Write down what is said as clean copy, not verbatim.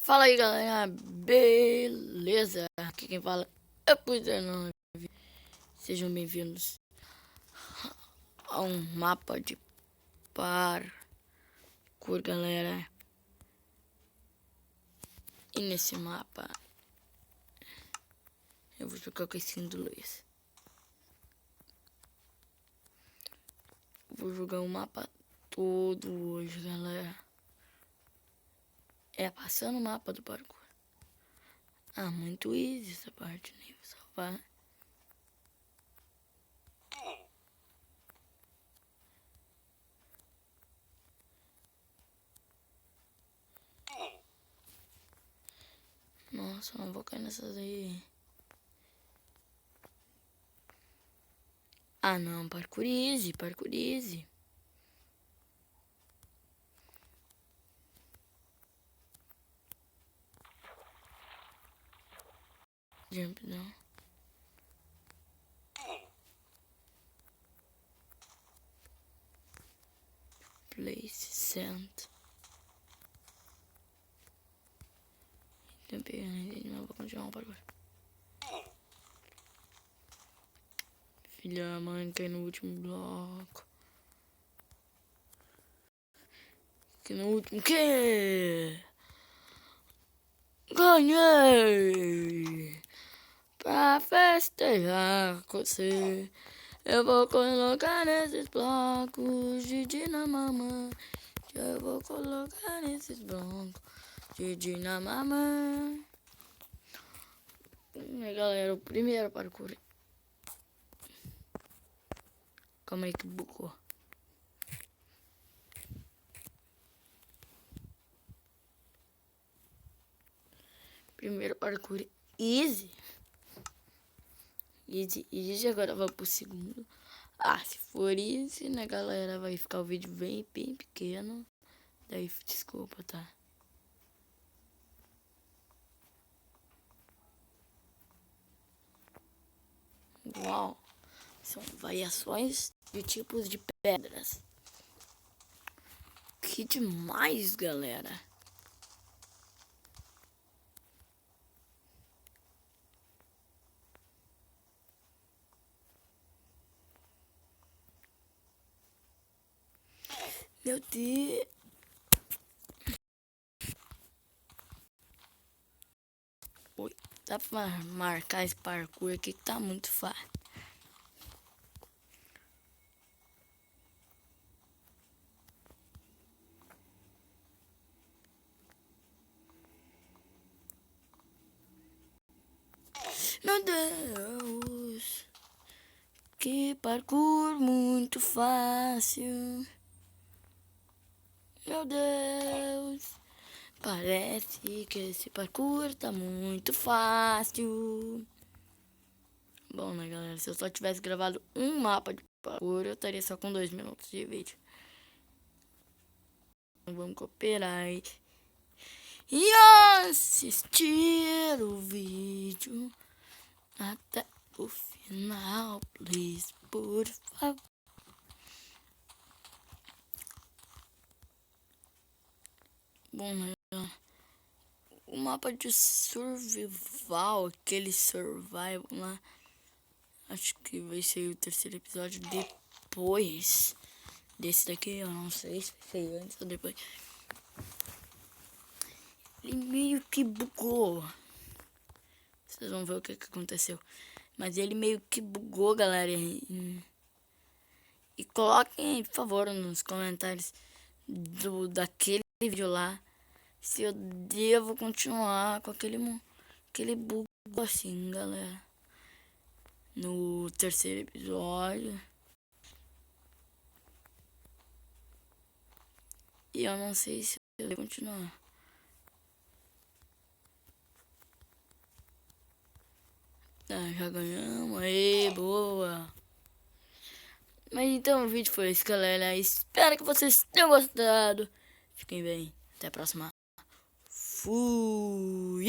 Fala aí, galera, beleza? Aqui quem fala é o Sejam bem-vindos a um mapa de parkour, galera. E nesse mapa eu vou jogar com a skin do Luiz. Vou jogar o mapa todo hoje, galera. É passando o mapa do parkour. Ah, muito easy essa parte, né? Vou salvar. Nossa, não vou cair nessas aí. Ah não, parkour easy, parkour easy. Jump down. Place, sent. Então pegando ele, não vou continuar o parkour. Filha da mãe, cai no último bloco. Que no último. Que? Ganhei! Pra festejar com você, eu vou colocar nesses blocos de dinamama. Eu vou colocar nesses blocos de dinamama. Galera, o primeiro parkour. Calma aí que bugou. Primeiro parkour easy. Easy, agora vai pro segundo. Ah, se for easy, né, galera, vai ficar o vídeo bem pequeno. Daí, desculpa, tá? Uau! São variações de tipos de pedras. Que demais, galera! Meu Deus! Oi, dá pra marcar esse parkour aqui que tá muito fácil. Meu Deus! Que parkour muito fácil! Meu Deus! Parece que esse parkour tá muito fácil. Bom, né, galera? Se eu só tivesse gravado um mapa de parkour, eu estaria só com 2 minutos de vídeo. Vamos cooperar e assistir o vídeo até o final, please, por favor. Bom, né? O mapa de survival, aquele survival lá, acho que vai ser o terceiro episódio depois desse daqui. Eu não sei se vai ser antes ou depois. Ele meio que bugou. Vocês vão ver o que aconteceu. Mas ele meio que bugou, galera. E coloquem, por favor, nos comentários daquele vídeo lá, se eu devo continuar com aquele bug assim, galera. No terceiro episódio. E eu não sei se eu devo continuar. Ah, já ganhamos. Aê, boa. Mas então o vídeo foi esse, galera. Espero que vocês tenham gostado. Fiquem bem. Até a próxima. Fui.